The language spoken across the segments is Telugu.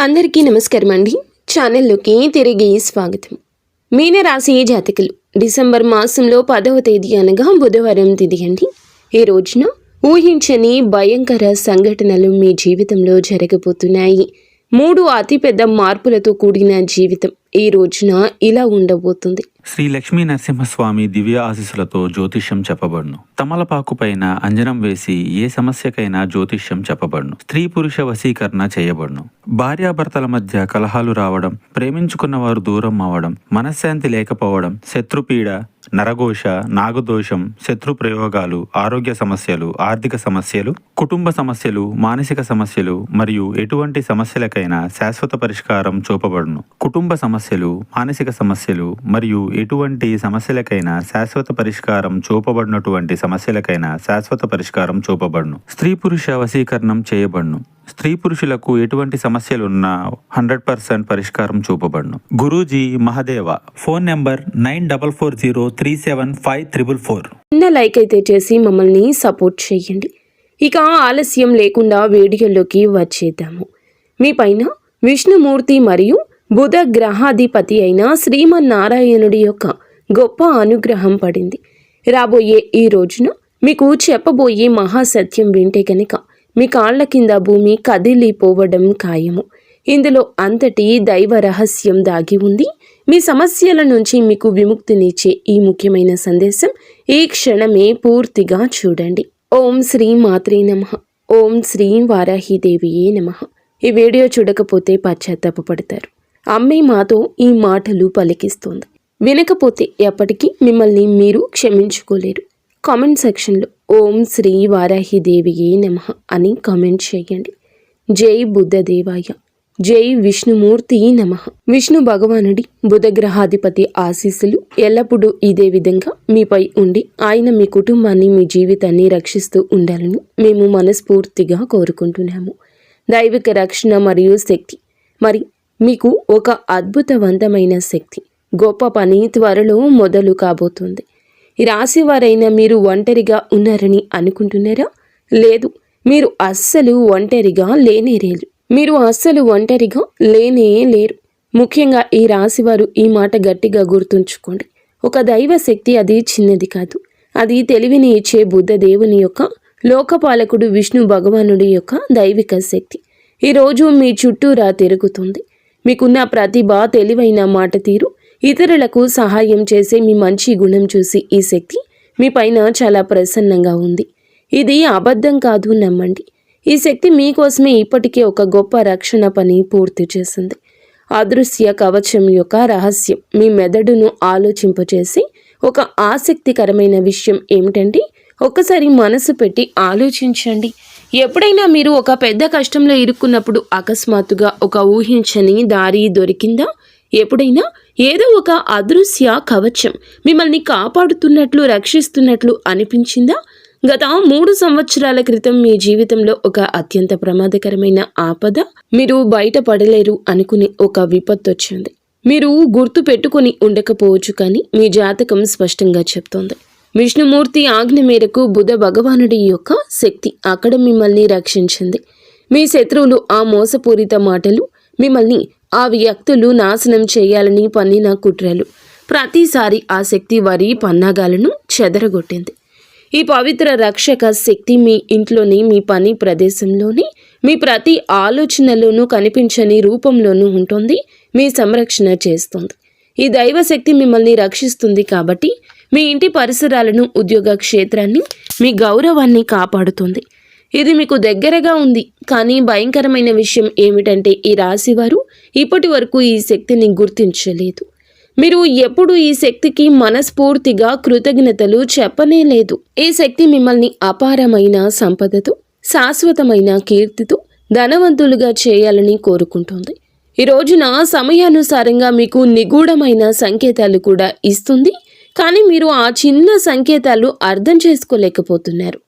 అందరికీ నమస్కారం అండి. ఛానల్లోకి తిరిగి స్వాగతం. మీనరాశి జాతకులు డిసెంబర్ మాసంలో 10వ తేదీ అనగా బుధవారం తిథి అండి. ఈ రోజున ఊహించని భయంకర సంఘటనలు మీ జీవితంలో జరగబోతున్నాయి. 3 అతిపెద్ద మార్పులతో కూడిన జీవితం ఈ రోజున ఇలా ఉండబోతుంది. శ్రీ లక్ష్మీ నరసింహస్వామి దివ్య ఆశీస్సులతో జ్యోతిష్యం చెప్పబడును. తమలపాకు పైన అంజనం వేసి ఏ సమస్యకైనా జ్యోతిష్యం చెప్పబడును. స్త్రీ పురుష వశీకరణ చేయబడును. భార్యాభర్తల మధ్య కలహాలు రావడం, ప్రేమించుకున్న వారు దూరం అవడం, మనశ్శాంతి లేకపోవడం, శత్రుపీడ, నరఘోష, నాగదోషం, శత్రు ప్రయోగాలు, ఆరోగ్య సమస్యలు, ఆర్థిక సమస్యలు, కుటుంబ సమస్యలు, మానసిక సమస్యలు మరియు ఎటువంటి సమస్యలకైనా శాశ్వత పరిష్కారం చూపబడును. కుటుంబ సమస్యలు, మానసిక సమస్యలు మరియు ఎటువంటి సమస్యలకైనా శాశ్వత పరిష్కారం చూపబడినటువంటి సమస్యలకైనా శాశ్వత పరిష్కారం చూపబడును. స్త్రీ పురుష వశీకరణం చేయబడును. స్త్రీ పురుషులకు ఎటువంటి సమస్యలున్నా 100% పరిష్కారం చూపబడును. గురూజీ మహదేవ. Phone number 9440375344. చిన్న లైక్ అయితే చేసి మమ్మల్ని సపోర్ట్ చేయండి. ఇక ఆలస్యం లేకుండా వీడియోలోకి వచ్చేద్దాము. మీ పైన విష్ణుమూర్తి మరియు బుధ గ్రహాధిపతి అయిన శ్రీమన్నారాయణుడి యొక్క గొప్ప అనుగ్రహం పడింది. రాబోయే ఈ రోజున మీకు చెప్పబోయే మహాసత్యం వింటే కనుక మీ కాళ్ల కింద భూమి కదిలిపోవడం ఖాయము. ఇందులో అంతటి దైవ రహస్యం దాగి ఉంది. మీ సమస్యల నుంచి మీకు విముక్తినిచ్చే ఈ ముఖ్యమైన సందేశం ఈ క్షణమే పూర్తిగా చూడండి. ఓం శ్రీ మాత్రే నమః. ఓం శ్రీ వారాహిదేవియే నమః. ఈ వీడియో చూడకపోతే పశ్చాత్తాపపడతారు. అమ్మే మాతో ఈ మాటలు పలికిస్తోంది. వినకపోతే ఎప్పటికీ మిమ్మల్ని మీరు క్షమించుకోలేరు. కామెంట్ సెక్షన్లో ఓం శ్రీ వారాహిదేవియే నమః అని కామెంట్ చేయండి. జై బుద్ధదేవాయ, జై విష్ణుమూర్తి నమః. విష్ణు భగవానుడి బుధ గ్రహాధిపతి ఆశీస్సులు ఎల్లప్పుడూ ఇదే విధంగా మీపై ఉండి ఆయన మీ కుటుంబాన్ని, మీ జీవితాన్ని రక్షిస్తూ ఉండాలని మేము మనస్ఫూర్తిగా కోరుకుంటున్నాము. దైవిక రక్షణ మరియు శక్తి మరి మీకు ఒక అద్భుతవంతమైన శక్తి, గొప్ప పని త్వరలో మొదలు కాబోతుంది. ఈ రాశి వారైన మీరు ఒంటరిగా ఉన్నారని అనుకుంటున్నారా? లేదు, మీరు అస్సలు ఒంటరిగా లేనే లేరు. ముఖ్యంగా ఈ రాశివారు ఈ మాట గట్టిగా గుర్తుంచుకోండి. ఒక దైవ శక్తి అది చిన్నది కాదు. అది తెలివిని ఇచ్చే బుద్ధ దేవుని యొక్క లోకపాలకుడు విష్ణు భగవానుడి యొక్క దైవిక శక్తి ఈరోజు మీ చుట్టూరా తిరుగుతుంది. మీకున్న ప్రతిభ, తెలివైన మాట తీరు, ఇతరులకు సహాయం చేసే మీ మంచి గుణం చూసి ఈ శక్తి మీ పైన చాలా ప్రసన్నంగా ఉంది. ఇది అబద్ధం కాదు, నమ్మండి. ఈ శక్తి మీకోసమే ఇప్పటికే ఒక గొప్ప రక్షణ పని పూర్తి చేసింది. అదృశ్య కవచం యొక్క రహస్యం మీ మెదడును ఆలోచింపచేసి ఒక ఆసక్తికరమైన విషయం ఏమిటంటే, ఒక్కసారి మనసు పెట్టి ఆలోచించండి. ఎప్పుడైనా మీరు ఒక పెద్ద కష్టంలో ఇరుక్కున్నప్పుడు అకస్మాత్తుగా ఒక ఊహించని దారి దొరికిందా? ఎప్పుడైనా ఏదో ఒక అదృశ్య కవచం మిమ్మల్ని కాపాడుతున్నట్లు, రక్షిస్తున్నట్లు అనిపించిందా? గత 3 సంవత్సరాల క్రితం మీ జీవితంలో ఒక అత్యంత ప్రమాదకరమైన ఆపద, మీరు బయటపడలేరు అనుకునే ఒక విపత్తు వచ్చింది. మీరు గుర్తు పెట్టుకుని ఉండకపోవచ్చు, కానీ మీ జాతకం స్పష్టంగా చెప్తోంది. విష్ణుమూర్తి ఆజ్ఞ మేరకు బుధ భగవానుడి యొక్క శక్తి అక్కడ మిమ్మల్ని రక్షించింది. మీ శత్రువులు ఆ మోసపూరిత మాటలు, మిమ్మల్ని ఆ వ్యక్తులు నాశనం చేయాలని పన్నిన కుట్రలు, ప్రతిసారి ఆ శక్తి వారి పన్నాగాలను చెదరగొట్టింది. ఈ పవిత్ర రక్షక శక్తి మీ ఇంట్లోని, మీ పని ప్రదేశంలోని, మీ ప్రతి ఆలోచనలోనూ, కనిపించని రూపంలోనూ ఉంటుంది. మీ సంరక్షణ చేస్తుంది. ఈ దైవశక్తి మిమ్మల్ని రక్షిస్తుంది కాబట్టి మీ ఇంటి పరిసరాలను, ఉద్యోగ క్షేత్రాన్ని, మీ గౌరవాన్ని కాపాడుతుంది. ఇది మీకు దగ్గరగా ఉంది. కానీ భయంకరమైన విషయం ఏమిటంటే, ఈ రాశివారు ఇప్పటి వరకు ఈ శక్తిని గుర్తించలేదు. మీరు ఎప్పుడు ఈ శక్తికి మనస్ఫూర్తిగా కృతజ్ఞతలు చెప్పనే లేదు. ఈ శక్తి మిమ్మల్ని అపారమైన సంపదతో, శాశ్వతమైన కీర్తితో ధనవంతులుగా చేయాలని కోరుకుంటుంది. ఈ రోజున సమయానుసారంగా మీకు నిగూఢమైన సంకేతాలు కూడా ఇస్తుంది. కానీ మీరు ఆ చిన్న సంకేతాలు అర్థం చేసుకోలేకపోతున్నారు.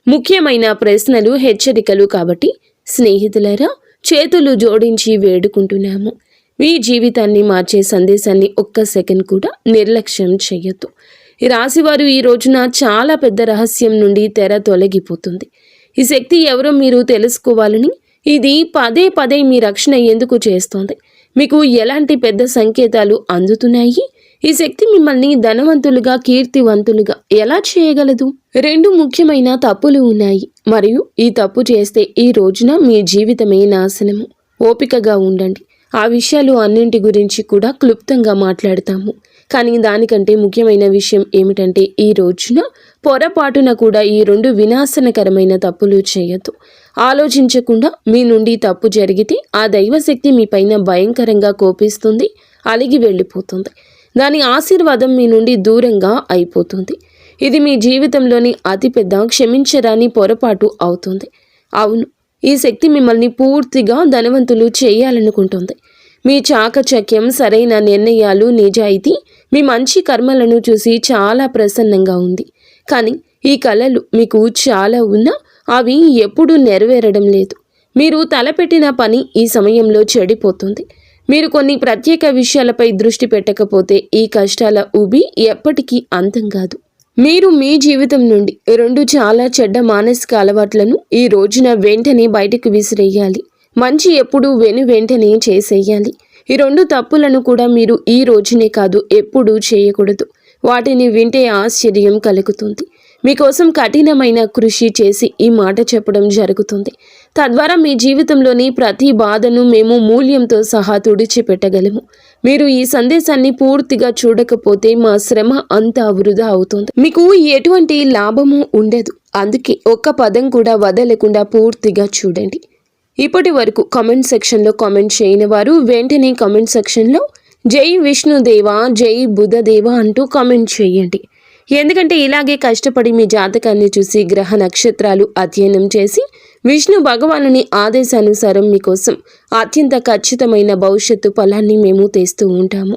ముఖ్యమైన ప్రశ్నలు, హెచ్చరికలు. కాబట్టి స్నేహితులారా, చేతులు జోడించి వేడుకుంటున్నాము. మీ జీవితాన్ని మార్చే సందేశాన్ని ఒక్క సెకండ్ కూడా నిర్లక్ష్యం చేయొద్దు. ఈ రాశివారు ఈ రోజున చాలా పెద్ద రహస్యం నుండి తెర తొలగిపోతుంది. ఈ శక్తి ఎవరో మీరు తెలుసుకోవాలని, ఇది పదే పదే మీ రక్షణ ఎందుకు చేస్తోంది? మీకు ఎలాంటి పెద్ద సంకేతాలు అందుతున్నాయి? ఈ శక్తి మిమ్మల్ని ధనవంతులుగా, కీర్తివంతులుగా ఎలా చేయగలదు? 2 ముఖ్యమైన తప్పులు ఉన్నాయి మరియు ఈ తప్పు చేస్తే ఈ రోజున మీ జీవితమే నాశనము. ఓపికగా ఉండండి. ఆ విషయాలు అన్నింటి గురించి కూడా క్లుప్తంగా మాట్లాడతాము. కానీ దానికంటే ముఖ్యమైన విషయం ఏమిటంటే ఈ రోజున పొరపాటున కూడా ఈ 2 వినాశనకరమైన తప్పులు చేయొద్దు. ఆలోచించకుండా మీ నుండి తప్పు జరిగితే ఆ దైవశక్తి మీ పైన భయంకరంగా కోపిస్తుంది, అలిగి వెళ్ళిపోతుంది. దాని ఆశీర్వాదం మీ నుండి దూరంగా అయిపోతుంది. ఇది మీ జీవితంలోని అతిపెద్ద క్షమించరాని పొరపాటు అవుతుంది. అవును, ఈ శక్తి మిమ్మల్ని పూర్తిగా ధనవంతులు చేయాలనుకుంటుంది. మీ చాకచక్యం, సరైన నిర్ణయాలు, నిజాయితీ, మీ మంచి కర్మలను చూసి చాలా ప్రసన్నంగా ఉంది. కానీ ఈ కళలు మీకు చాలా ఉన్నా అవి ఎప్పుడూ నెరవేరడం లేదు. మీరు తలపెట్టిన పని ఈ సమయంలో చెడిపోతుంది. మీరు కొన్ని ప్రత్యేక విషయాలపై దృష్టి పెట్టకపోతే ఈ కష్టాల ఊబి ఎప్పటికీ అంతం కాదు. మీరు మీ జీవితం నుండి 2 చాలా చెడ్డ మానసిక అలవాట్లను ఈ రోజున వెంటనే బయటకు విసిరేయాలి. మంచి ఎప్పుడు వెంటనే చేసేయాలి. ఈ 2 తప్పులను కూడా మీరు ఈ రోజునే కాదు ఎప్పుడూ చేయకూడదు. వాటిని వింటే ఆశ్చర్యం కలుగుతుంది. మీకోసం కఠినమైన కృషి చేసి ఈ మాట చెప్పడం జరుగుతుంది. తద్వారా మీ జీవితంలోని ప్రతి బాధను మేము మూల్యంతో సహా తుడిచిపెట్టగలము. మీరు ఈ సందేశాన్ని పూర్తిగా చూడకపోతే మా శ్రమ అంతా వృధా అవుతుంది. మీకు ఎటువంటి లాభము ఉండదు. అందుకే ఒక్క పదం కూడా వదలకుండా పూర్తిగా చూడండి. ఇప్పటి వరకు కామెంట్ సెక్షన్లో కామెంట్ చేయని వారు వెంటనే కామెంట్ సెక్షన్లో జై విష్ణుదేవా, జై బుధదేవా అంటూ కామెంట్ చేయండి. ఎందుకంటే ఇలాగే కష్టపడి మీ జాతకాన్ని చూసి గ్రహ నక్షత్రాలు అధ్యయనం చేసి విష్ణు భగవానుని ఆదేశానుసారం మీకోసం అత్యంత ఖచ్చితమైన భవిష్యత్తు ఫలాన్ని మేము తెస్తూ ఉంటాము.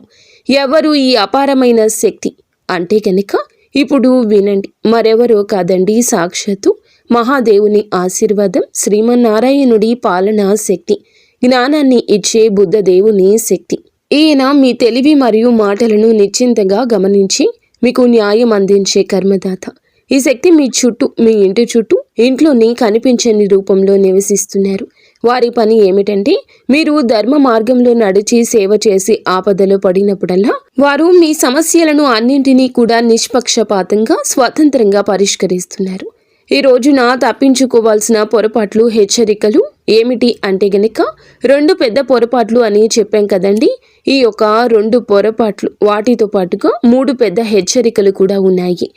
ఎవరు ఈ అపారమైన శక్తి అంటే కనుక ఇప్పుడు వినండి. మరెవరో కాదండి, సాక్షాత్తు మహాదేవుని ఆశీర్వాదం, శ్రీమన్నారాయణుడి పాలనా శక్తి, జ్ఞానాన్ని ఇచ్చే బుద్ధదేవుని శక్తి. ఈయన మీ తెలివి మరియు మాటలను నిశ్చింతగా గమనించి మీకు న్యాయం అందించే కర్మదాత. ఈ శక్తి మీ చుట్టూ, మీ ఇంటి చుట్టూ, ఇంట్లోని కనిపించని రూపంలో నివసిస్తున్నారు. వారి పని ఏమిటంటే మీరు ధర్మ మార్గంలో నడిచి సేవ చేసి ఆపదలో పడినప్పుడల్లా వారు మీ సమస్యలను అన్నింటినీ కూడా నిష్పక్షపాతంగా, స్వతంత్రంగా పరిష్కరిస్తున్నారు. ఈ రోజున తప్పించుకోవాల్సిన పొరపాట్లు, హెచ్చరికలు ఏమిటి అంటే గనక 2 పెద్ద పొరపాట్లు అని చెప్పాం కదండి. ఈ యొక్క 2 పొరపాట్లు వాటితో పాటుగా 3 పెద్ద హెచ్చరికలు కూడా ఉన్నాయి.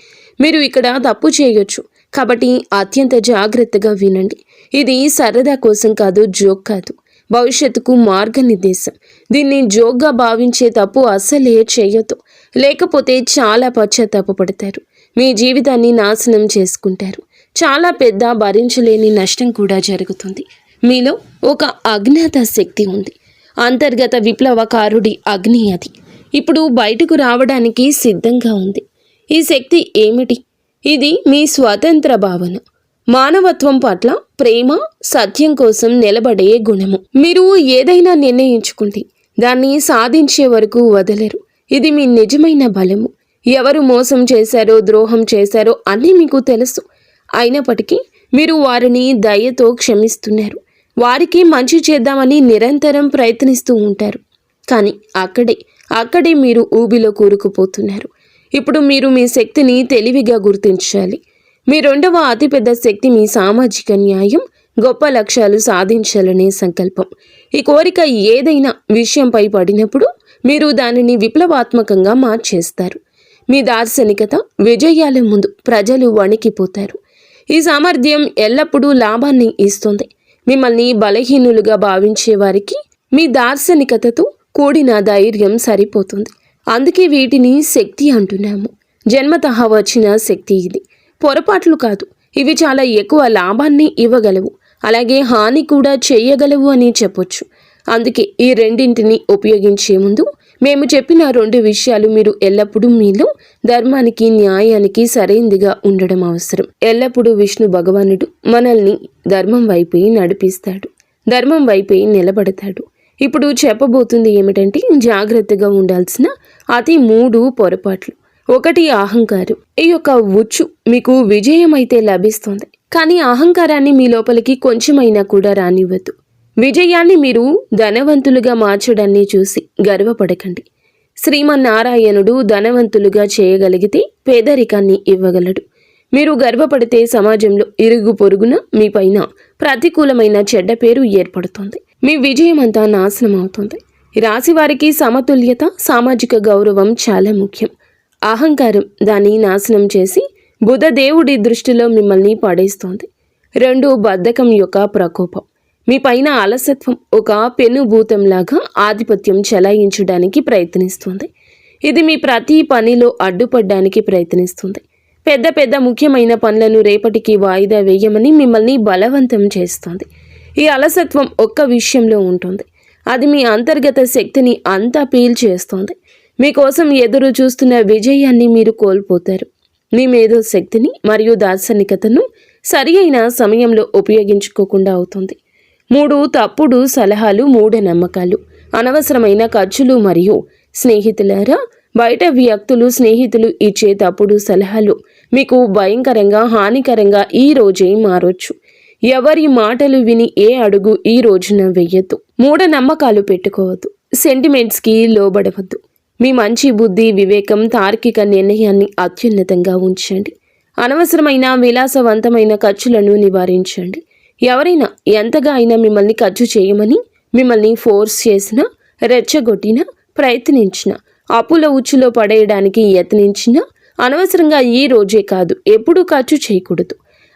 మీరు ఇక్కడ తప్పు చేయొచ్చు కాబట్టి అత్యంత జాగ్రత్తగా వినండి. ఇది సరదా కోసం కాదు, జోక్ కాదు, భవిష్యత్తుకు మార్గనిర్దేశం. దీన్ని జోక్గా భావించే తప్పు అస్సలే చేయొద్దు. లేకపోతే చాలా పశ్చాత్తాపపడతారు. మీ జీవితాన్ని నాశనం చేసుకుంటారు. చాలా పెద్ద భరించలేని నష్టం కూడా జరుగుతుంది. మీలో ఒక అజ్ఞాత శక్తి ఉంది. అంతర్గత విప్లవకారుడి అగ్ని అది ఇప్పుడు బయటకు రావడానికి సిద్ధంగా ఉంది. ఈ శక్తి ఏమిటి? ఇది మీ స్వతంత్ర భావన, మానవత్వం పట్ల ప్రేమ, సత్యం కోసం నిలబడే గుణము. మీరు ఏదైనా నిర్ణయించుకుంటే దాన్ని సాధించే వరకు వదలరు. ఇది మీ నిజమైన బలము. ఎవరు మోసం చేశారో, ద్రోహం చేశారో అన్నీ మీకు తెలుసు. అయినప్పటికీ మీరు వారిని దయతో క్షమిస్తున్నారు. వారికి మంచి చేద్దామని నిరంతరం ప్రయత్నిస్తూ ఉంటారు. కానీ అక్కడే మీరు ఊబిలో కూరుకుపోతున్నారు. ఇప్పుడు మీరు మీ శక్తిని తెలివిగా గుర్తించాలి. మీ 2వ అతిపెద్ద శక్తి మీ సామాజిక న్యాయం, గొప్ప లక్ష్యాలు సాధించాలనే సంకల్పం. ఈ కోరిక ఏదైనా విషయంపై పడినప్పుడు మీరు దానిని విప్లవాత్మకంగా మార్చేస్తారు. మీ దార్శనికత, విజయాల ముందు ప్రజలు వణికిపోతారు. ఈ సామర్థ్యం ఎల్లప్పుడూ లాభాన్ని ఇస్తుంది. మిమ్మల్ని బలహీనులుగా భావించే వారికి మీ దార్శనికతతో కూడిన ధైర్యం సరిపోతుంది. అందుకే వీటిని శక్తి అంటున్నాము. జన్మతః వచ్చిన శక్తి ఇది. పొరపాట్లు కాదు. ఇవి చాలా ఎక్కువ లాభాన్ని ఇవ్వగలవు, అలాగే హాని కూడా చేయగలవు అని చెప్పొచ్చు. అందుకే ఈ రెండింటిని ఉపయోగించే ముందు మేము చెప్పిన 2 విషయాలు మీరు ఎల్లప్పుడూ మీలో ధర్మానికి, న్యాయానికి సరైనదిగా ఉండడం అవసరం. ఎల్లప్పుడూ విష్ణు భగవానుడు మనల్ని ధర్మం వైపే నడిపిస్తాడు, ధర్మం వైపే నిలబడతాడు. ఇప్పుడు చెప్పబోతుంది ఏమిటంటే జాగ్రత్తగా ఉండాల్సిన అతి 3 పొరపాట్లు. 1 అహంకారం. ఈ యొక్క ఉచ్చు మీకు విజయం అయితే లభిస్తుంది, కానీ అహంకారాన్ని మీ లోపలికి కొంచెమైనా కూడా రానివ్వద్దు. విజయాన్ని మీరు ధనవంతులుగా మార్చడాన్ని చూసి గర్వపడకండి. శ్రీమన్నారాయణుడు ధనవంతులుగా చేయగలిగితే పేదరికాన్ని ఇవ్వగలడు. మీరు గర్వపడితే సమాజంలో ఇరుగు పొరుగున మీపైన ప్రతికూలమైన చెడ్డ పేరు ఏర్పడుతుంది. మీ విజయం అంతా నాశనం అవుతుంది. రాశి వారికి సమతుల్యత, సామాజిక గౌరవం చాలా ముఖ్యం. అహంకారం దాన్ని నాశనం చేసి బుధ దేవుడి దృష్టిలో మిమ్మల్ని పడేస్తోంది. 2 బద్ధకం యొక్క ప్రకోపం. మీ పైన అలసత్వం ఒక పెనుభూతంలాగా ఆధిపత్యం చెలాయించడానికి ప్రయత్నిస్తుంది. ఇది మీ ప్రతి పనిలో అడ్డుపడడానికి ప్రయత్నిస్తుంది. పెద్ద పెద్ద ముఖ్యమైన పనులను రేపటికి వాయిదా వేయమని మిమ్మల్ని బలవంతం చేస్తుంది. ఈ అలసత్వం ఒక్క విషయంలో ఉంటుంది. అది మీ అంతర్గత శక్తిని అంతా పీల్చేస్తోంది. మీకోసం ఎదురు చూస్తున్న విజయాన్ని మీరు కోల్పోతారు. మీ మేధో శక్తిని మరియు దార్శనికతను సరి అయిన సమయంలో ఉపయోగించుకోకుండా అవుతుంది. 3 తప్పుడు సలహాలు, మూఢనమ్మకాలు, అనవసరమైన ఖర్చులు మరియు స్నేహితులారా, బయట వ్యక్తులు, స్నేహితులు ఇచ్చే తప్పుడు సలహాలు మీకు భయంకరంగా హానికరంగా ఈ రోజే మారొచ్చు. ఎవరి మాటలు విని ఏ అడుగు ఈ రోజున వెయ్యొద్దు. మూఢనమ్మకాలు పెట్టుకోవద్దు. సెంటిమెంట్స్కి లోబడవద్దు. మీ మంచి బుద్ధి, వివేకం, తార్కిక నిర్ణయాన్ని అత్యున్నతంగా ఉంచండి. అనవసరమైన విలాసవంతమైన ఖర్చులను నివారించండి. ఎవరైనా ఎంతగా అయినా మిమ్మల్ని ఖర్చు చేయమని మిమ్మల్ని ఫోర్స్ చేసినా, రెచ్చగొట్టినా, ప్రయత్నించినా, అప్పుల ఉచ్చులో పడేయడానికి యత్నించినా అనవసరంగా ఈ రోజే కాదు ఎప్పుడూ ఖర్చు చేయకూడదు.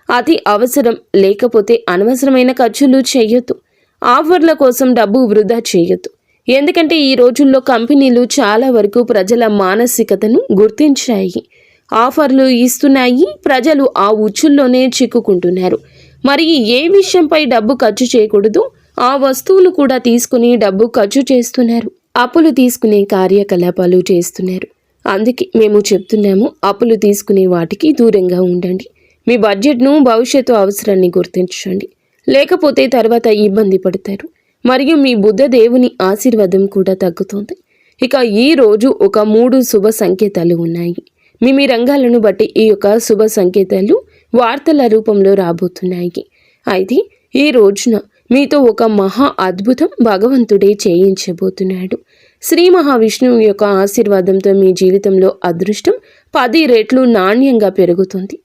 అతి అవసరం లేకపోతే అనవసరమైన ఖర్చులు చేయొద్దు. ఆఫర్ల కోసం డబ్బు వృధా చేయొద్దు. ఎందుకంటే ఈ రోజుల్లో కంపెనీలు చాలా వరకు ప్రజల మానసికతను గుర్తించాయి. ఆఫర్లు ఇస్తున్నాయి. ప్రజలు ఆ ఉచ్చుల్లోనే చిక్కుకుంటున్నారు. మరి ఏ విషయంపై డబ్బు ఖర్చు చేయకూడదు ఆ వస్తువును కూడా తీసుకుని డబ్బు ఖర్చు చేస్తున్నారు. అప్పులు తీసుకునే కార్యకలాపాలు చేస్తున్నారు. అందుకే మేము చెప్తున్నాము, అప్పులు తీసుకునే వాటికి దూరంగా ఉండండి. మీ బడ్జెట్ను, భవిష్యత్తు అవసరాన్ని గుర్తించండి. లేకపోతే తర్వాత ఇబ్బంది పడతారు. మరియు మీ బుద్ధ దేవుని ఆశీర్వాదం కూడా తగ్గుతుంది. ఇక ఈ రోజు ఒక 3 శుభ సంకేతాలు ఉన్నాయి. మీ రంగాలను బట్టి ఈ యొక్క శుభ సంకేతాలు వార్తల రూపంలో రాబోతున్నాయి. అయితే ఈ రోజున మీతో ఒక మహా అద్భుతం భగవంతుడే చేయించబోతున్నాడు. శ్రీ మహావిష్ణువు యొక్క ఆశీర్వాదంతో మీ జీవితంలో అదృష్టం 10 రెట్లు నాణ్యంగా పెరుగుతుంది.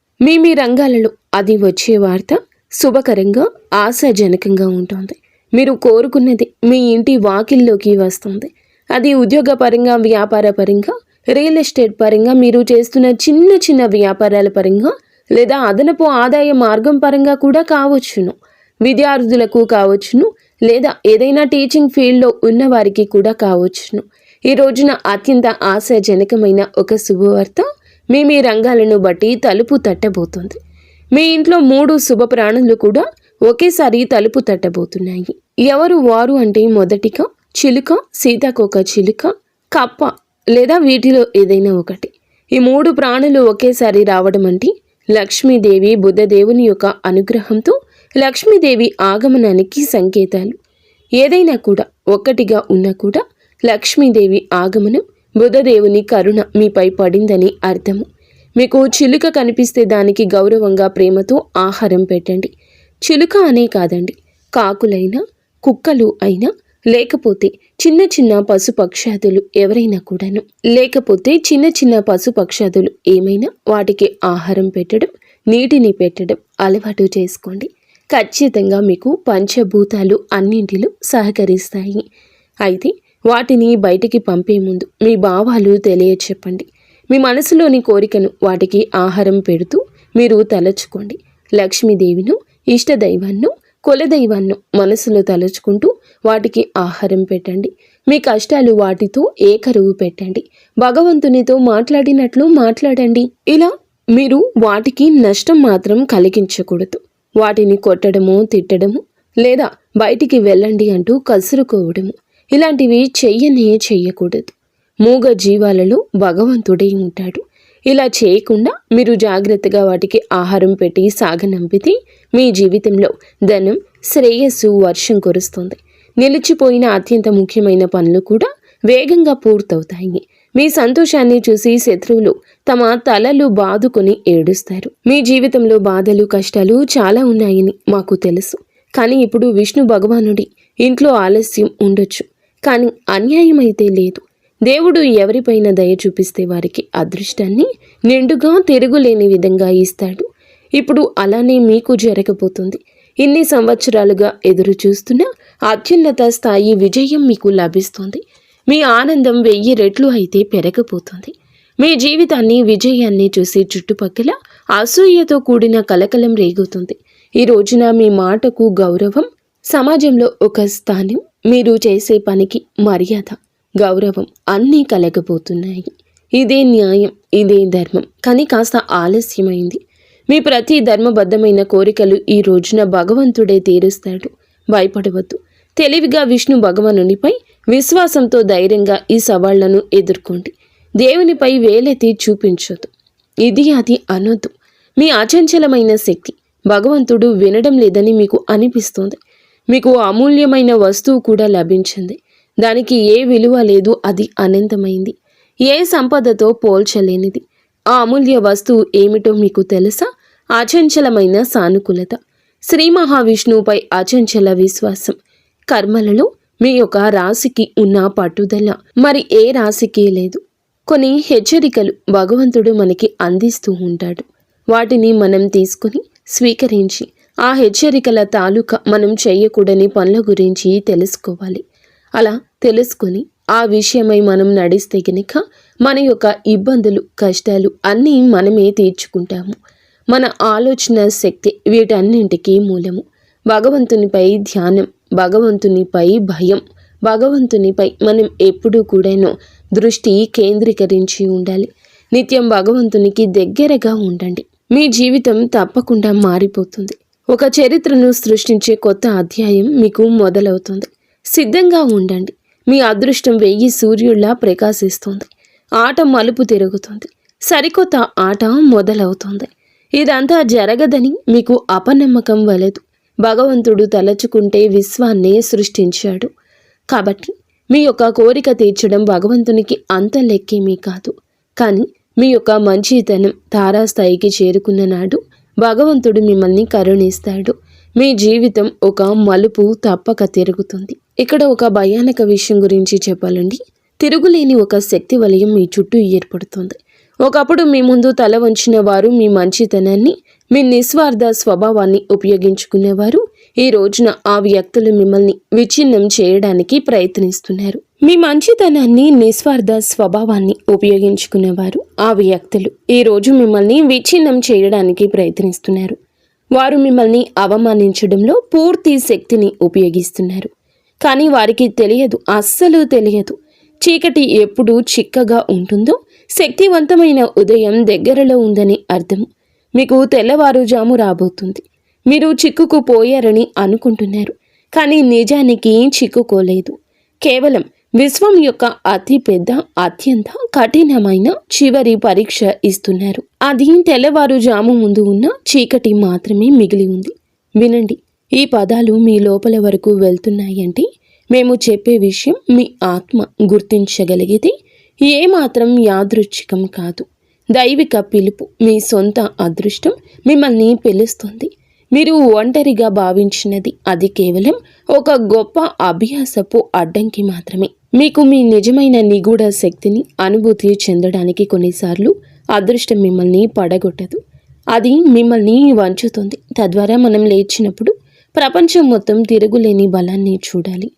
మీ రంగాలలో అది వచ్చే వార్త శుభకరంగా, ఆశాజనకంగా ఉంటుంది. మీరు కోరుకున్నది మీ ఇంటి వాకిల్లోకి వస్తుంది. అది ఉద్యోగపరంగా, వ్యాపార పరంగా, రియల్ ఎస్టేట్ పరంగా, మీరు చేస్తున్న చిన్న చిన్న వ్యాపారాల పరంగా, లేదా అదనపు ఆదాయ మార్గం పరంగా కూడా కావచ్చును. విద్యార్థులకు కావచ్చును, లేదా ఏదైనా టీచింగ్ ఫీల్డ్లో ఉన్నవారికి కూడా కావచ్చును. ఈ రోజున అత్యంత ఆశాజనకమైన ఒక శుభవార్త మీ రంగాలను బట్టి తలుపు తట్టబోతుంది. మీ ఇంట్లో 3 శుభ ప్రాణులు కూడా ఒకేసారి తలుపు తట్టబోతున్నాయి. ఎవరు వారు అంటే మొదటిగా చిలుక, సీతాకోక చిలుక, కప్ప లేదా వీటిలో ఏదైనా ఒకటి. ఈ 3 ప్రాణులు ఒకేసారి రావడం అంటే లక్ష్మీదేవి, బుద్ధదేవుని యొక్క అనుగ్రహంతో లక్ష్మీదేవి ఆగమనానికి సంకేతాలు. ఏదైనా కూడా ఒక్కటిగా ఉన్నా కూడా లక్ష్మీదేవి ఆగమనం, బుధదేవుని కరుణ మీపై పడిందని అర్థము. మీకు చిలుక కనిపిస్తే దానికి గౌరవంగా, ప్రేమతో ఆహారం పెట్టండి. చిలుక అనే కాదండి, కాకులైనా, కుక్కలు అయినా, లేకపోతే చిన్న చిన్న పశుపక్షాదులు ఎవరైనా కూడాను, లేకపోతే చిన్న చిన్న పశుపక్షాదులు ఏమైనా వాటికి ఆహారం పెట్టడం, నీటిని పెట్టడం అలవాటు చేసుకోండి. ఖచ్చితంగా మీకు పంచభూతాలు అన్నింటిలో సహకరిస్తాయి. అయితే వాటిని బయటికి పంపే ముందు మీ భావాలు తెలియచెప్పండి. మీ మనసులోని కోరికను వాటికి ఆహారం పెడుతూ మీరు తలచుకోండి. లక్ష్మీదేవిను, ఇష్టదైవాన్ని, కులదైవాన్ని మనసులో తలుచుకుంటూ వాటికి ఆహారం పెట్టండి. మీ కష్టాలు వాటితో ఏకరువు పెట్టండి. భగవంతునితో మాట్లాడినట్లు మాట్లాడండి. ఇలా మీరు వాటికి నష్టం మాత్రం కలిగించకూడదు. వాటిని కొట్టడము, తిట్టడము, లేదా బయటికి వెళ్ళండి అంటూ కసురుకోవడము ఇలాంటివి చెయ్యకూడదు. మూగ జీవాలలో భగవంతుడే ఉంటాడు. ఇలా చేయకుండా మీరు జాగ్రత్తగా వాటికి ఆహారం పెట్టి సాగనంపితే మీ జీవితంలో ధనం, శ్రేయస్సు వర్షం కురుస్తుంది. నిలిచిపోయిన అత్యంత ముఖ్యమైన పనులు కూడా వేగంగా పూర్తవుతాయి. మీ సంతోషాన్ని చూసి శత్రువులు తమ తలలు బాదుకొని ఏడుస్తారు. మీ జీవితంలో బాధలు, కష్టాలు చాలా ఉన్నాయని మాకు తెలుసు. కానీ ఇప్పుడు విష్ణు భగవానుడి ఇంట్లో ఆలస్యం ఉండొచ్చు, కానీ అన్యాయం అయితే లేదు. దేవుడు ఎవరిపైన దయ చూపిస్తే వారికి అదృష్టాన్ని నిండుగా తిరుగులేని విధంగా ఇస్తాడు. ఇప్పుడు అలానే మీకు జరగబోతుంది. ఇన్ని సంవత్సరాలుగా ఎదురు చూస్తున్న అత్యున్నత స్థాయి విజయం మీకు లభిస్తుంది. మీ ఆనందం 1000 రెట్లు అయితే పెరగబోతుంది. మీ జీవితాన్ని, విజయాన్ని చూసి చుట్టుపక్కల అసూయతో కూడిన కలకలం రేగుతుంది. ఈ రోజున మీ మాటకు గౌరవం, సమాజంలో ఒక స్థానం, మీరు చేసే పనికి మర్యాద, గౌరవం అన్నీ కలగబోతున్నాయి. ఇదే న్యాయం, ఇదే ధర్మం. కానీ కాస్త ఆలస్యమైంది. మీ ప్రతి ధర్మబద్ధమైన కోరికలు ఈ రోజున భగవంతుడే తీరుస్తాడు. భయపడవద్దు. తెలివిగా విష్ణు భగవానునిపై విశ్వాసంతో ధైర్యంగా ఈ సవాళ్లను ఎదుర్కోండి. దేవునిపై వేలెత్తి చూపించొద్దు, ఇది అది అనొద్దు. మీ అచంచలమైన శక్తి భగవంతుడు వినడం లేదని మీకు అనిపిస్తుంది. మీకు అమూల్యమైన వస్తువు కూడా లభించింది. దానికి ఏ విలువ లేదు, అది అనంతమైంది, ఏ సంపదతో పోల్చలేనిది. ఆ అమూల్య వస్తువు ఏమిటో మీకు తెలుసా? అచంచలమైన సానుకూలత, శ్రీ మహావిష్ణువుపై అచంచల విశ్వాసం. కర్మలలో మీ యొక్క రాశికి ఉన్న పట్టుదల మరి ఏ రాశికి లేదు. కొన్ని హెచ్చరికలు భగవంతుడు మనకి అందిస్తూ ఉంటాడు. వాటిని మనం తీసుకుని స్వీకరించి ఆ హెచ్చరికల తాలూకా మనం చేయకూడని పనుల గురించి తెలుసుకోవాలి. అలా తెలుసుకొని ఆ విషయమై మనం నడిస్తే గనుక మన యొక్క ఇబ్బందులు, కష్టాలు అన్నీ మనమే తీర్చుకుంటాము. మన ఆలోచన శక్తి వీటన్నింటికీ మూలము. భగవంతునిపై ధ్యానం, భగవంతునిపై భయం, భగవంతునిపై మనం ఎప్పుడూ కూడాను దృష్టి కేంద్రీకరించి ఉండాలి. నిత్యం భగవంతునికి దగ్గరగా ఉండండి. మీ జీవితం తప్పకుండా మారిపోతుంది. ఒక చరిత్రను సృష్టించే కొత్త అధ్యాయం మీకు మొదలవుతుంది. సిద్ధంగా ఉండండి. మీ అదృష్టం 1000 సూర్యుల్లా ప్రకాశిస్తుంది. ఆట మలుపు తిరుగుతుంది. సరికొత్త ఆట మొదలవుతుంది. ఇదంతా జరగదని మీకు అపనమ్మకం వలదు. భగవంతుడు తలచుకుంటే విశ్వాన్నే సృష్టించాడు. కాబట్టి మీ యొక్క కోరిక తీర్చడం భగవంతునికి అంత లెక్కేమీ కాదు. కానీ మీ యొక్క మంచితనం తారాస్థాయికి చేరుకున్న నాడు భగవంతుడు మిమ్మల్ని కరుణిస్తాడు. మీ జీవితం ఒక మలుపు తప్పక తిరుగుతుంది. ఇక్కడ ఒక భయానక విషయం గురించి చెప్పాలండి. తిరుగులేని ఒక శక్తి వలయం మీ చుట్టూ ఏర్పడుతుంది. ఒకప్పుడు మీ ముందు తల వంచిన వారు, మీ మంచితనాన్ని, మీ నిస్వార్థ స్వభావాన్ని ఉపయోగించుకునేవారు ఈ రోజున ఆ వ్యక్తులు మిమ్మల్ని విచ్ఛిన్నం చేయడానికి ప్రయత్నిస్తున్నారు. మీ మంచితనాన్ని, నిస్వార్థ స్వభావాన్ని ఉపయోగించుకునేవారు ఆ వ్యక్తులు ఈ రోజు మిమ్మల్ని విచ్ఛిన్నం చేయడానికి ప్రయత్నిస్తున్నారు. వారు మిమ్మల్ని అవమానించడంలో పూర్తి శక్తిని ఉపయోగిస్తున్నారు. కానీ వారికి తెలియదు, అస్సలు తెలియదు, చీకటి ఎప్పుడు చిక్కగా ఉంటుందో శక్తివంతమైన ఉదయం దగ్గరలో ఉందని అర్థము. మీకు తెల్లవారుజాము రాబోతుంది. మీరు చిక్కుకుపోయారని అనుకుంటున్నారు, కానీ నిజానికి చిక్కుకోలేదు. కేవలం విశ్వం యొక్క అతి పెద్ద, అత్యంత కఠినమైన చివరి పరీక్ష ఇస్తున్నారు. అది తెల్లవారుజాము ముందు ఉన్న చీకటి మాత్రమే మిగిలి ఉంది. వినండి, ఈ పదాలు మీ లోపల వరకు వెళ్తున్నాయంటే మేము చెప్పే విషయం మీ ఆత్మ గుర్తించగలిగితే ఏమాత్రం యాదృచ్ఛికం కాదు. దైవిక పిలుపు, మీ సొంత అదృష్టం మిమ్మల్ని పిలుస్తుంది. మీరు ఒంటరిగా భావించినది అది కేవలం ఒక గొప్ప అభ్యాసపు అడ్డంకి మాత్రమే. మీకు మీ నిజమైన నిగూఢ శక్తిని అనుభూతి చెందడానికి కొన్నిసార్లు అదృష్టం మిమ్మల్ని పడగొట్టదు. అది మిమ్మల్ని వంచుతుంది. తద్వారా మనం లేచినప్పుడు ప్రపంచం మొత్తం తిరుగులేని బలాన్ని చూడాలి.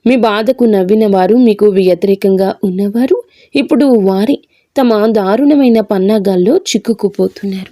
మీ బాధకు నవ్విన వారు, మీకు వ్యతిరేకంగా ఉన్నవారు ఇప్పుడు వారి తమ దారుణమైన పన్నాగాల్లో చిక్కుకుపోతున్నారు.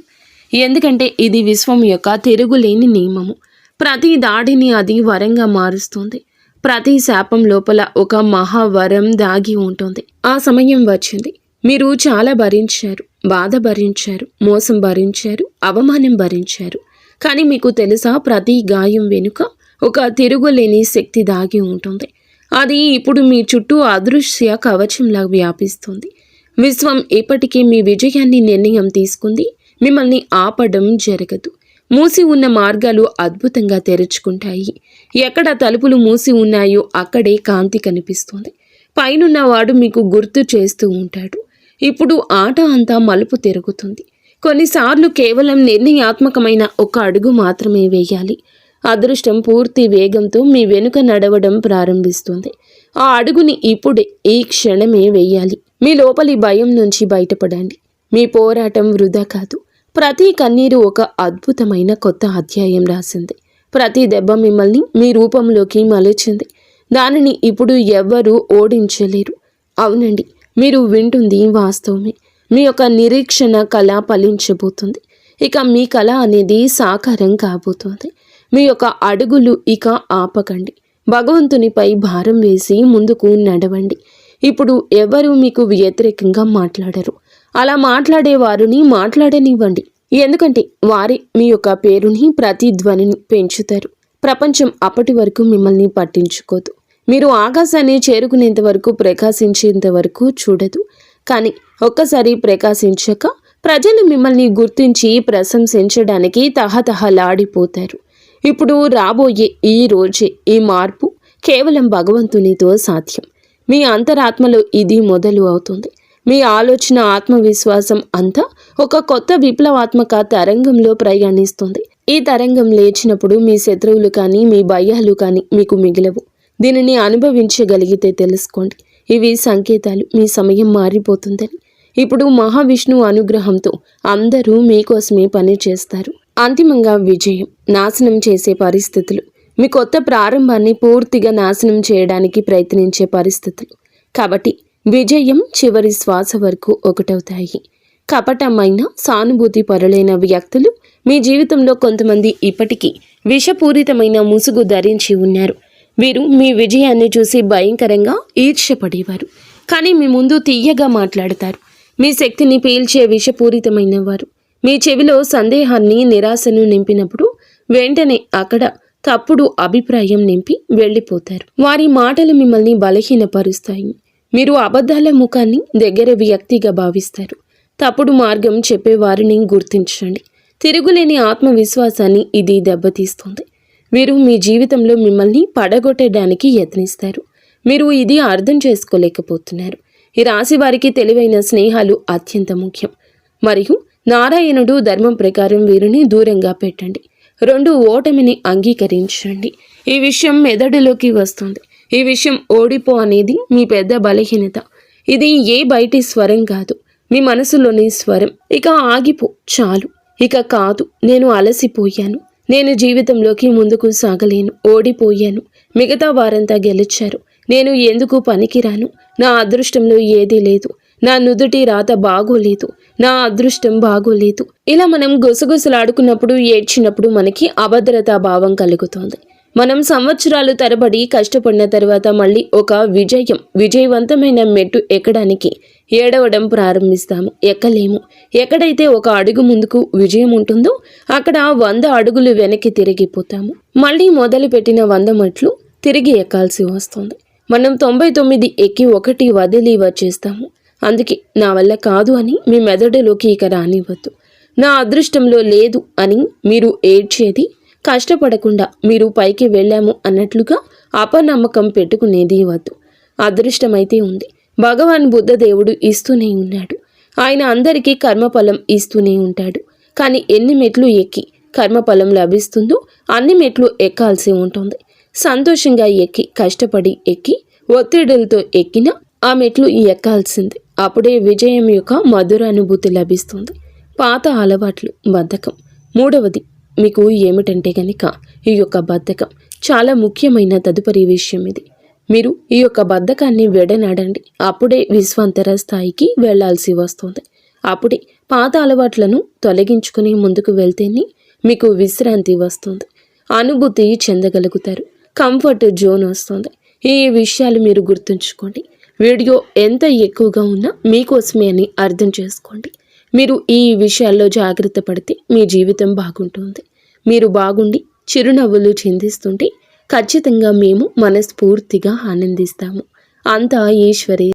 ఎందుకంటే ఇది విశ్వం యొక్క తిరుగులేని నియమము. ప్రతి దాడిని అది వరంగా మారుస్తుంది. ప్రతి శాపం లోపల ఒక మహావరం దాగి ఉంటుంది. ఆ సమయం వచ్చింది. మీరు చాలా భరించారు, బాధ భరించారు, మోసం భరించారు, అవమానం భరించారు. కానీ మీకు తెలుసా, ప్రతి గాయం వెనుక ఒక తిరుగులేని శక్తి దాగి ఉంటుంది. అది ఇప్పుడు మీ చుట్టూ అదృశ్య కవచంలా వ్యాపిస్తుంది. విశ్వం ఇప్పటికీ మీ విజయాన్ని నిర్ణయం తీసుకుంది. మిమ్మల్ని ఆపడం జరగదు. మూసి ఉన్న మార్గాలు అద్భుతంగా తెరుచుకుంటాయి. ఎక్కడ తలుపులు మూసి ఉన్నాయో అక్కడే కాంతి కనిపిస్తుంది. పైనున్నవాడు మీకు గుర్తు చేస్తూ ఉంటాడు. ఇప్పుడు ఆట అంతా మలుపు తిరుగుతుంది. కొన్నిసార్లు కేవలం నిర్ణయాత్మకమైన ఒక అడుగు మాత్రమే వేయాలి. అదృష్టం పూర్తి వేగంతో మీ వెనుక నడవడం ప్రారంభిస్తుంది. ఆ అడుగుని ఇప్పుడే, ఈ క్షణమే వేయాలి. మీ లోపలి భయం నుంచి బయటపడండి. మీ పోరాటం వృధా కాదు. ప్రతి కన్నీరు ఒక అద్భుతమైన కొత్త అధ్యాయం రాసింది. ప్రతి దెబ్బ మిమ్మల్ని మీ రూపంలోకి మలిచింది. దానిని ఇప్పుడు ఎవ్వరూ ఓడించలేరు. అవునండి, మీరు వింటుంది వాస్తవమే. మీ యొక్క నిరీక్షణ కళ ఫలించబోతుంది. ఇక మీ కళ అనేది సాకారం కాబోతుంది. మీ యొక్క అడుగులు ఇక ఆపకండి. భగవంతునిపై భారం వేసి ముందుకు నడవండి. ఇప్పుడు ఎవరు మీకు వ్యతిరేకంగా మాట్లాడరు. అలా మాట్లాడే వారిని మాట్లాడనివ్వండి. ఎందుకంటే వారే మీ యొక్క పేరుని, ప్రతిధ్వనిని పెంచుతారు. ప్రపంచం అప్పటి వరకు మిమ్మల్ని పట్టించుకోదు. మీరు ఆకాశాన్ని చేరుకునేంత వరకు, ప్రకాశించేంత వరకు చూడదు. కానీ ఒక్కసారి ప్రకాశించాక ప్రజలు మిమ్మల్ని గుర్తించి ప్రశంసించడానికి తహతహలాడిపోతారు. ఇప్పుడు రాబోయే ఈ రోజే ఈ మార్పు కేవలం భగవంతునితో సాధ్యం. మీ అంతరాత్మలో ఇది మొదలు అవుతుంది. మీ ఆలోచన, ఆత్మవిశ్వాసం అంతా ఒక కొత్త విప్లవాత్మక తరంగంలో ప్రయాణిస్తుంది. ఈ తరంగం లేచినప్పుడు మీ శత్రువులు కానీ, మీ భయాలు కానీ మీకు మిగిలవు. దీనిని అనుభవించగలిగితే తెలుసుకోండి, ఇవి సంకేతాలు మీ సమయం మారిపోతుందని. ఇప్పుడు మహావిష్ణువు అనుగ్రహంతో అందరూ మీకోసమే పని చేస్తారు. అంతిమంగా విజయం, నాశనం చేసే పరిస్థితులు, మీ కొత్త ప్రారంభాన్ని పూర్తిగా నాశనం చేయడానికి ప్రయత్నించే పరిస్థితులు. కాబట్టి విజయం చివరి శ్వాస వరకు ఒకటవుతాయి. కపటమైన, సానుభూతి పరులైన వ్యక్తులు మీ జీవితంలో కొంతమంది ఇప్పటికీ విషపూరితమైన ముసుగు ధరించి ఉన్నారు. వీరు మీ విజయాన్ని చూసి భయంకరంగా ఈర్ష్యపడేవారు. కానీ మీ ముందు తీయగా మాట్లాడతారు. మీ శక్తిని పీల్చే విషపూరితమైన వారు. మీ చెవిలో సందేహాన్ని, నిరాశను నింపినప్పుడు వెంటనే అక్కడ తప్పుడు అభిప్రాయం నింపి వెళ్ళిపోతారు. వారి మాటలు మిమ్మల్ని బలహీనపరుస్తాయి. మీరు అబద్ధాల ముఖాన్ని దగ్గర వ్యక్తిగా భావిస్తారు. తప్పుడు మార్గం చెప్పేవారిని గుర్తించండి. తిరుగులేని ఆత్మవిశ్వాసాన్ని ఇది దెబ్బతీస్తుంది. వీరు మీ జీవితంలో మిమ్మల్ని పడగొట్టడానికి యత్నిస్తారు. మీరు ఇది అర్థం చేసుకోలేకపోతున్నారు. ఈ రాశి వారికి తెలివైన స్నేహాలు అత్యంత ముఖ్యం. మరియు నారాయణుడు ధర్మం ప్రకారం వీరిని దూరంగా పెట్టండి. 2 ఓటమిని అంగీకరించండి. ఈ విషయం మెదడులోకి వస్తుంది. ఈ విషయం ఓడిపో అనేది మీ పెద్ద బలహీనత. ఇది ఏ బయటి స్వరం కాదు, మీ మనసులోని స్వరం. ఇక ఆగిపో, చాలు, ఇక కాదు, నేను అలసిపోయాను, నేను జీవితంలోకి ముందుకు సాగలేను, ఓడిపోయాను, మిగతా వారంతా గెలిచారు, నేను ఎందుకు పనికిరాను, నా అదృష్టంలో ఏదీ లేదు, నా నుదుటి రాత బాగోలేదు, నా అదృష్టం బాగోలేదు. ఇలా మనం గుసగుసలాడుకున్నప్పుడు, ఏడ్చినప్పుడు మనకి అభద్రతా భావం కలుగుతోంది. మనం సంవత్సరాలు తరబడి కష్టపడిన తర్వాత మళ్ళీ ఒక విజయవంతమైన మెట్టు ఎక్కడానికి ఏడవడం ప్రారంభిస్తాము. ఎక్కలేము. ఎక్కడైతే ఒక అడుగు ముందుకు విజయం ఉంటుందో అక్కడ 100 అడుగులు వెనక్కి తిరిగిపోతాము. మళ్ళీ మొదలుపెట్టిన 100 మెట్లు తిరిగి ఎక్కాల్సి వస్తుంది. మనం 99 ఎక్కి 1 వదిలి వచ్చేస్తాము. అందుకే నా వల్ల కాదు అని మీ మెదడులోకి ఇక రానివ్వద్దు. నా అదృష్టంలో లేదు అని మీరు ఏడ్చేది, కష్టపడకుండా మీరు పైకి వెళ్ళాము అన్నట్లుగా అపనమ్మకం పెట్టుకునేది వద్దు. అదృష్టమైతే ఉంది. భగవాన్ బుద్ధ దేవుడు ఇస్తూనే ఉన్నాడు. ఆయన అందరికీ కర్మఫలం ఇస్తూనే ఉంటాడు. కానీ ఎన్ని మెట్లు ఎక్కి కర్మఫలం లభిస్తుందో అన్ని మెట్లు ఎక్కాల్సి ఉంటుంది. సంతోషంగా ఎక్కి, కష్టపడి ఎక్కి, ఒత్తిడులతో ఎక్కిన ఆ మెట్లు ఎక్కాల్సింది. అప్పుడే విజయం యొక్క మధుర అనుభూతి లభిస్తుంది. పాత అలవాట్లు, బద్ధకం. 3వది మీకు ఏమిటంటే గనక ఈ యొక్క బద్ధకం చాలా ముఖ్యమైన తదుపరి విషయం ఇది. మీరు ఈ యొక్క బద్ధకాన్ని విడనాడండి. అప్పుడే విశ్వాంతర స్థాయికి వెళ్లాల్సి వస్తుంది. అప్పుడే పాత అలవాట్లను తొలగించుకుని ముందుకు వెళ్తేనే మీకు విశ్రాంతి వస్తుంది. అనుభూతి చెందగలుగుతారు. కంఫర్ట్ జోన్ వస్తుంది. ఈ విషయాలు మీరు గుర్తుంచుకోండి. వీడియో ఎంత ఎక్కువగా ఉన్నా మీకోసమే అని అర్థం చేసుకోండి. మీరు ఈ విషయాల్లో జాగ్రత్త పడితే మీ జీవితం బాగుంటుంది. మీరు బాగుండి చిరునవ్వులు చిందిస్తుంటే ఖచ్చితంగా మేము మనస్ఫూర్తిగా ఆనందిస్తాము. అంతా ఈశ్వరే